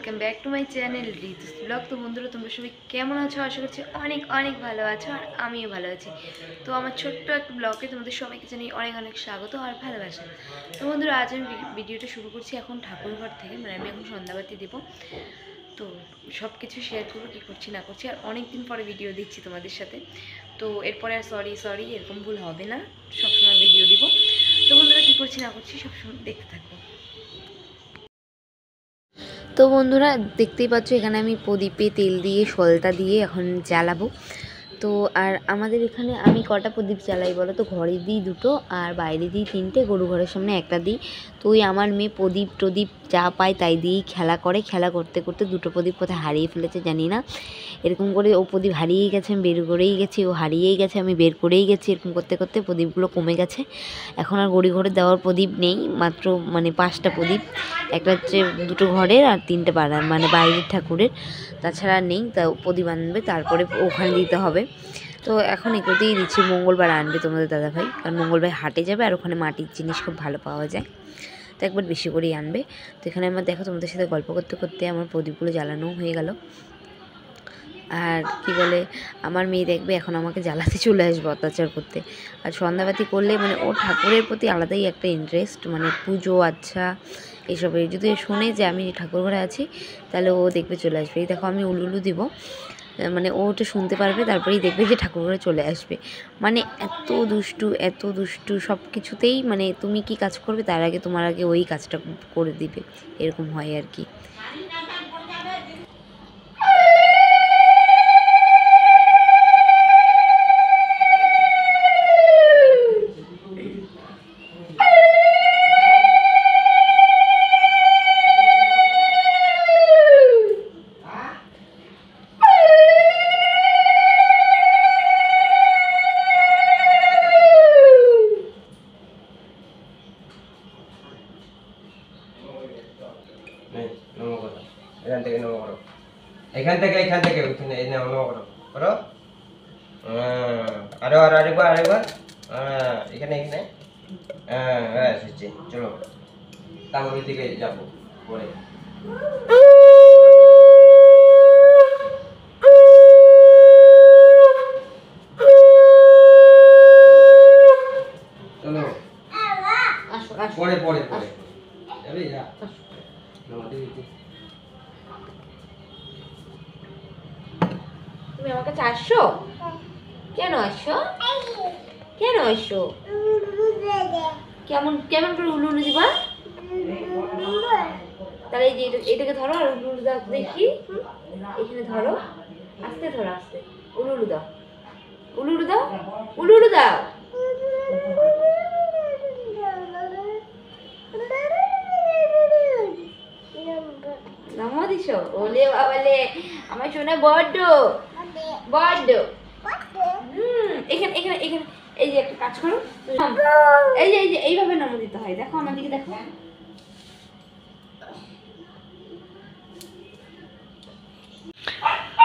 Welcome back to my channel Ritu's blog. তো বন্ধুরা, তোমরা সবাই কেমন আছো? আশা করছি অনেক অনেক ভালো আছো, আর আমিও ভালো আছি। তো আমার ছোট্ট একটা ব্লগে তোমাদের সবাইকে জানাই অনেক অনেক স্বাগত আর ভালোবাসা। তো বন্ধুরা, আজ আমি ভিডিওটা শুরু করছি এখন ঠাকুরঘর থেকে, মানে আমি এখন সন্ধ্যাবাতি দেবো। তো সব কিছু শেয়ার করবো, কী করছি না করছি, আর অনেক দিন পরে ভিডিও দিচ্ছি তোমাদের সাথে। তো এরপরে আর সরি এরকম ভুল হবে না, সবসময় ভিডিও দিব। তো বন্ধুরা, কী করছি না করছি সবসময় দেখতে থাকবো। তো বন্ধুরা, দেখতেই পাচ্ছ এখানে আমি প্রদীপে তেল দিয়ে সলতা দিয়ে এখন জ্বালাবো। তো আর আমাদের এখানে আমি কটা প্রদীপ জ্বালাই বলো তো? ঘরে দিই দুটো আর বাইরে দিই তিনটে, গরু ঘরের সামনে একটা দিই। তো ওই আমার মেয়ে প্রদীপ যা পায় তাই দিয়েই খেলা করে। খেলা করতে করতে দুটো প্রদীপ কোথায় হারিয়ে ফেলেছে জানি না। এরকম করে ও প্রদীপ হারিয়েই গেছে, আমি বের করেই গেছি, ও হারিয়েই গেছে, আমি বের করেই গেছি। এরকম করতে করতে প্রদীপগুলো কমে গেছে। এখন আর গড়ি ঘরে দেওয়ার প্রদীপ নেই, মাত্র মানে 5টা প্রদীপ। একটা হচ্ছে দুটো ঘরের আর 3টে পাড়ার, মানে বাইরের ঠাকুরের। তাছাড়া নেই। তা প্রদীপ আনবে, তারপরে ওখানে দিতে হবে। তো এখন এগুলোতেই দিচ্ছি। মঙ্গলবার আনবে তোমাদের দাদাভাই, কারণ মঙ্গলবার হাটে যাবে, আর ওখানে মাটির জিনিস খুব ভালো পাওয়া যায়। তো একবার বেশি করেই আনবে। তো এখানে আমার দেখো তোমাদের সাথে গল্প করতে করতে আমার প্রদীপগুলো জ্বালানো হয়ে গেল। আর কি বলে, আমার মেয়ে দেখবে এখন আমাকে জ্বালাতে চলে আসবে অত্যাচার করতে। আর সন্ধ্যাবাতি করলে মানে ও ঠাকুরের প্রতি আলাদাই একটা ইন্টারেস্ট, মানে পুজো আচ্ছা এসবে যদি শোনে যে আমি ঠাকুর ঘরে আছি, তাহলে ও দেখবে চলে আসবে। এই দেখো আমি উলুলু দিব, মানে ও ওটা শুনতে পারবে, তারপরেই দেখবে যে ঠাকুর ঘরে চলে আসবে। মানে এত দুষ্টু সব কিছুতেই। মানে তুমি কি কাজ করবে তার আগে তোমার আগে ওই কাজটা করে দিবে, এরকম হয় আর কি। এখান থেকে ওখানে এই নাও নম করো করো। আরেকবার এখানে হ্যাঁ এসেছি। চলো তাঙ্গের দিকে যাবো পরে। চলো পরে পরে পরে যাবি যা। তুমি আমার কাছে আসছো? কেন আসছো? কেন আসছো? কেমন কেমন করে উলু উলু দিবা? তাহলে এই যে এটাকে ধরো আর উলু উলু দাও দেখি। এখানে ধরো, আস্তে ধরো, আস্তে উলু উলু দাও, উলু উলু দাও, উলু উলু দাও। নামো দিছো? ওলে বাবালে, আমার সোনা বড্ড বড্ড। এখানে এখানে এখানে এই যে একটা কাজ করো, এই যে এইভাবে নামো দিতে হয়। দেখো আমার দিকে দেখো।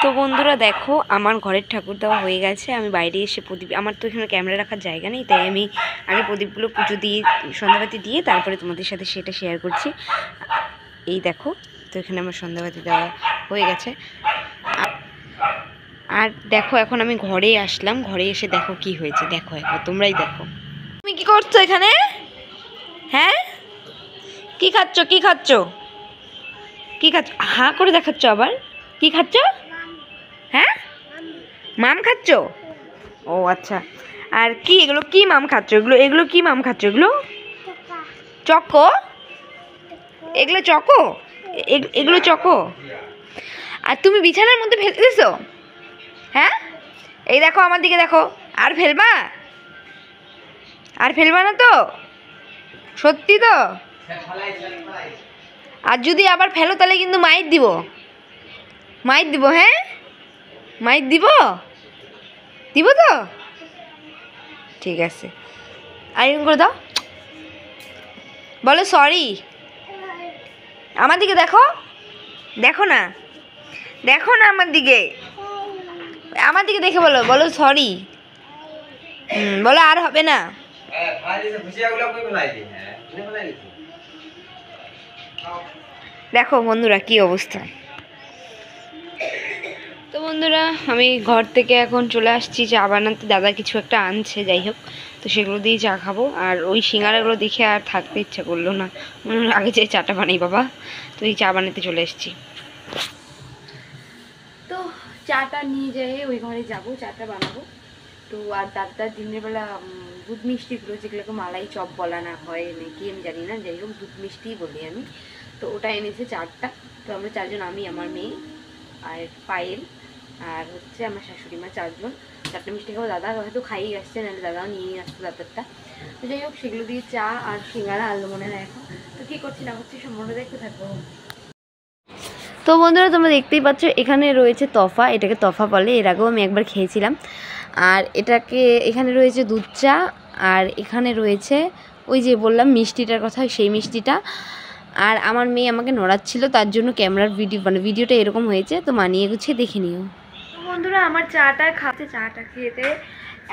তো বন্ধুরা দেখো, আমার ঘরের ঠাকুর দেওয়া হয়ে গেছে। আমি বাইরে এসে প্রদীপ, আমার তো এখানে ক্যামেরা রাখার জায়গা নেই, তাই আমি আগে প্রদীপগুলো পুজো দিয়ে সন্ধ্যাবাতি দিয়ে তারপরে তোমাদের সাথে সেটা শেয়ার করছি। এই দেখো, তো এখানে আমার সন্ধ্যাবাতি দেওয়া হয়ে গেছে। আর দেখো এখন আমি ঘরে আসলাম, ঘরে এসে দেখো কি হয়েছে। দেখো একবার তোমরাই দেখো। তুমি কি করছো এখানে? হ্যাঁ, কি খাচ্ছ? কি খাচ্ছ? কি খাচ্ছ? হাঁ করে দেখাচ্ছ আবার। কি খাচ্ছ? হ্যাঁ, মাম খাচ্ছ? ও আচ্ছা। আর কি এগুলো? কি মাম খাচ্ছ? এগুলো কি মাম খাচ্ছ? এগুলো চকো? এগুলো চকো? এগুলো চকো? আর তুমি বিছানার মধ্যে ফেলে দিছো? হ্যাঁ, এই দেখো আমার দিকে দেখো। আর ফেলবা? আর ফেলবা না তো? সত্যি তো? আর যদি আবার ফেলো তাহলে কিন্তু মাইর দিব, মাইর দিব। হ্যাঁ, মাইর দিব, দিব তো? ঠিক আছে, আইরন করে দাও। বলো সরি। আমার দিকে দেখো, দেখো না, দেখো না আমার দিকে, আমার দিকে দেখে বলো, বলো সরি। বলো আর হবে না। দেখো বন্ধুরা কি অবস্থা। তো বন্ধুরা আমি ঘর থেকে এখন চলে আসছি চা বানাতে, দাদা কিছু একটা আনছে, যাই হোক তো সেগুলো দিয়েই চা খাবো। আর ওই সিঙ্গারাগুলো দেখে আর থাকতে ইচ্ছা করলো না, মনে হলো আগে যে চাটা বানাই বাবা। তো এই চা বানাতে চলে এসেছি। তো চাটা নিয়ে যেয়ে ওই ঘরে যাবো, চাটা বানাবো। তো আর দাদার দিনের বেলা দুধ মিষ্টিগুলো, যেগুলোকে মালাই চপ বলা না হয় নাকি আমি জানি না, যাই হোক দুধ মিষ্টিই বলি আমি। তো ওটা এনেছে চারটা। তো আমরা চারজন, আমি, আমার মেয়ে আর পায়েল আর হচ্ছে আমার শাশুড়ি মা, চারজন। চারটে মিষ্টি খাবো। দাদা হয়তো খাইয়ে আসছে, নাহলে দাদাও নিয়ে আসতো দাদারটা। তো যাই হোক সেগুলো দিয়ে চা আর সিঙ্গারা আনলো মনে হয় এখন। তো কী করছি না হচ্ছে সম্পূর্ণ দেখতে থাকবো। তো বন্ধুরা তোমরা দেখতেই পাচ্ছ এখানে রয়েছে তফা, এটাকে তফা বলে, এর আগেও আমি একবার খেয়েছিলাম। আর এটাকে এখানে রয়েছে দুধ চা, আর এখানে রয়েছে ওই যে বললাম মিষ্টিটার কথা, সেই মিষ্টিটা। আর আমার মেয়ে আমাকে নড়াচ্ছিল, তার জন্য ক্যামেরার ভিডিওটা এরকম হয়েছে, তো মানিয়ে গুছিয়ে দেখে নিও। তো বন্ধুরা আমার চাটা খেতে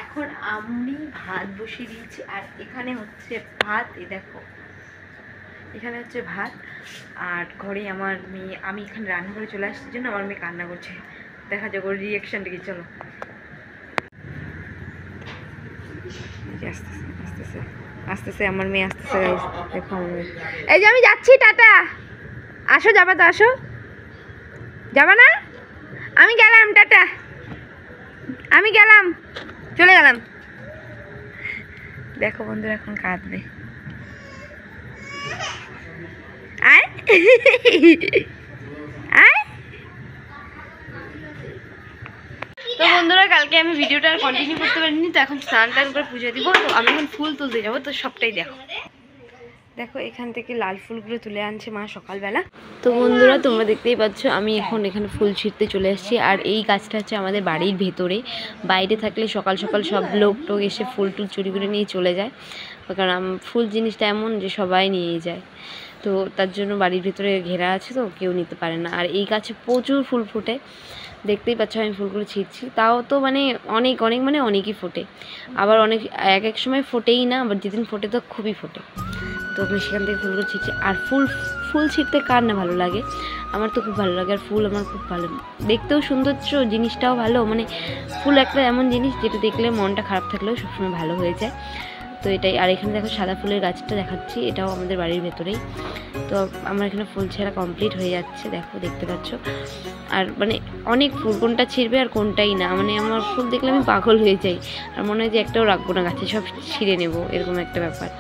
এখন আমি ভাত বসিয়ে দিয়েছি। আর এখানে হচ্ছে ভাত, এই দেখো এখানে হচ্ছে ভাত। আর ঘরে আমার মেয়ে, আমি এখানে রান্নাঘরে চলে আসছি জন্য আমার মেয়ে কান্না করছে, দেখা যাক ওর রিয়াকশানটা কি। চলো আসতেছে আমার মেয়ে, আসতেছে দেখো আমার মেয়ে। এই যে আমি যাচ্ছি, টাটা। আসো, যাবা তো আসো, যাবা না? আমি গেলাম, টাটা, আমি গেলাম, চলে গেলাম। দেখো বন্ধুরা এখন কাঁদবে। আয় আয়। তো বন্ধুরা কালকে আমি ভিডিওটা আর কন্টিনিউ করতে পারিনি, তো এখন স্নান টান করে পুজো দিব। তো আমি এখন ফুল তুলতে যাবো, তো সবটাই দেখো। দেখো এখান থেকে লাল ফুলগুলো তুলে আনছে মা সকালবেলা। তো বন্ধুরা তোমরা দেখতেই পাচ্ছ আমি এখন এখানে ফুল ছিঁড়তে চলে এসেছি। আর এই গাছটা হচ্ছে আমাদের বাড়ির ভেতরে, বাইরে থাকলে সকাল সকাল সব লোক টোক এসে ফুল টুল চুরি করে নিয়ে চলে যায়, কারণ ফুল জিনিসটা এমন যে সবাই নিয়ে যায়। তো তার জন্য বাড়ির ভেতরে ঘেরা আছে, তো কেউ নিতে পারে না। আর এই গাছে প্রচুর ফুল ফোটে, দেখতেই পাচ্ছ আমি ফুলগুলো ছিঁড়ছি। তাও তো মানে অনেক মানে অনেকই ফোটে, আবার অনেক এক সময় ফোটেই না, আবার যেদিন ফোটে তো খুবই ফোটে। তো আমি সেখান থেকে ফুলগুলো ছিঁড়ছি। আর ফুল ছিঁড়তে কার না ভালো লাগে, আমার তো খুব ভালো লাগে। আর ফুল আমার খুব ভালো, দেখতেও সৌন্দর্য, জিনিসটাও ভালো। মানে ফুল একটা এমন জিনিস যেটা দেখলে মনটা খারাপ থাকলেও সবসময় ভালো হয়ে যায়, তো এটাই। আর এখানে দেখো সাদা ফুলের গাছটা দেখাচ্ছি, এটাও আমাদের বাড়ির ভেতরেই। তো আমার এখানে ফুল ছেঁড়া কমপ্লিট হয়ে যাচ্ছে, দেখো দেখতে পাচ্ছ। আর মানে অনেক ফুল, কোনটা ছিঁড়বে আর কোনটাই না, মানে আমার ফুল দেখলে আমি পাগল হয়ে যাই, আর মনে হয় যে একটাও রাখবো না গাছে, সব ছিঁড়ে নেবো, এরকম একটা ব্যাপার।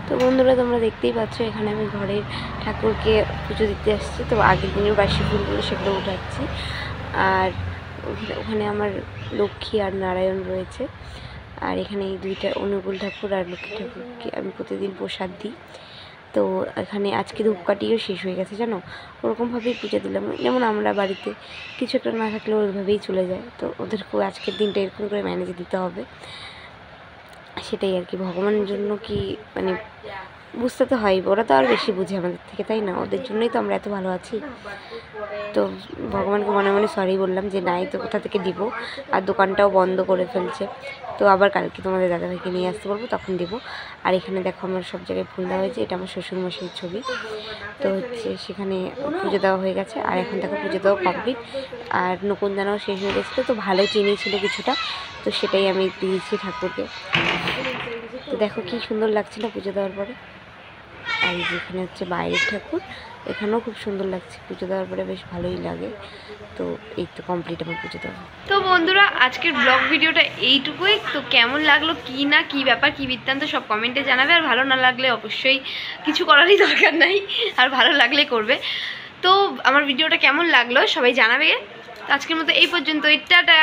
তো বন্ধুরা তোমরা দেখতেই পাচ্ছ এখানে আমি ঘরের ঠাকুরকে পুজো দিতে আসছি। তো আগের দিনের বাসি ফুলগুলো সেগুলো উঠাচ্ছি। আর ওখানে আমার লক্ষ্মী আর নারায়ণ রয়েছে। আর এখানে এই দুইটা অনুকূল ঠাকুর আর লক্ষ্মী ঠাকুরকে আমি প্রতিদিন প্রসাদ দিই। তো এখানে আজকে ধূপকাঠিও শেষ হয়ে গেছে জানো, ওরকমভাবেই পুজো দিলাম। যেমন আমরা বাড়িতে কিছু একটা না থাকলে ওইভাবেই চলে যায়, তো ওদেরকেও আজকের দিনটা এরকম করে ম্যানেজ দিতে হবে, সেটাই আর কি। ভগবানের জন্য কি মানে বুঝতে তো হয়, ওরা তো আর বেশি বুঝে আমাদের থেকে, তাই না? ওদের জন্যই তো আমরা এত ভালো আছি। তো ভগবানকে মনে মনে সরি বললাম যে নাই তো কোথা থেকে দিব, আর দোকানটাও বন্ধ করে ফেলছে। তো আবার কালকে তোমাদের দাদাভাইকে নিয়ে আসতে বলবো, তখন দিব। আর এখানে দেখো আমার সব জায়গায় ফুল দেওয়া হয়েছে, এটা আমার শ্বশুরমশাইয়ের ছবি। তো হচ্ছে সেখানে পুজো দেওয়া হয়ে গেছে, আর এখন দেখো পুজো দেওয়া কমপ্লিট। আর নকুন দানাও শেষ হয়ে গেছিলো, তো ভালো চিনি ছিল কিছুটা, তো সেটাই আমি দিয়েছি ঠাকুরকে। তো দেখো কি সুন্দর লাগছিল পুজো দেওয়ার পরে। আর যেখানে হচ্ছে বাইরের ঠাকুর, এখানেও খুব সুন্দর লাগছে, পুজো দেওয়ার পরে বেশ ভালোই লাগে। তো এই তো কমপ্লিট আমার পুজো দেওয়া। তো বন্ধুরা, আজকের ব্লগ ভিডিওটা এইটুকুই। তো কেমন লাগলো, কি না কি ব্যাপার, কি বৃত্তান্ত, সব কমেন্টে জানাবে। আর ভালো না লাগলে অবশ্যই কিছু করারই দরকার নাই, আর ভালো লাগলে করবে। তো আমার ভিডিওটা কেমন লাগলো সবাই জানাবে। আজকের মতো এই পর্যন্তই, টাটা।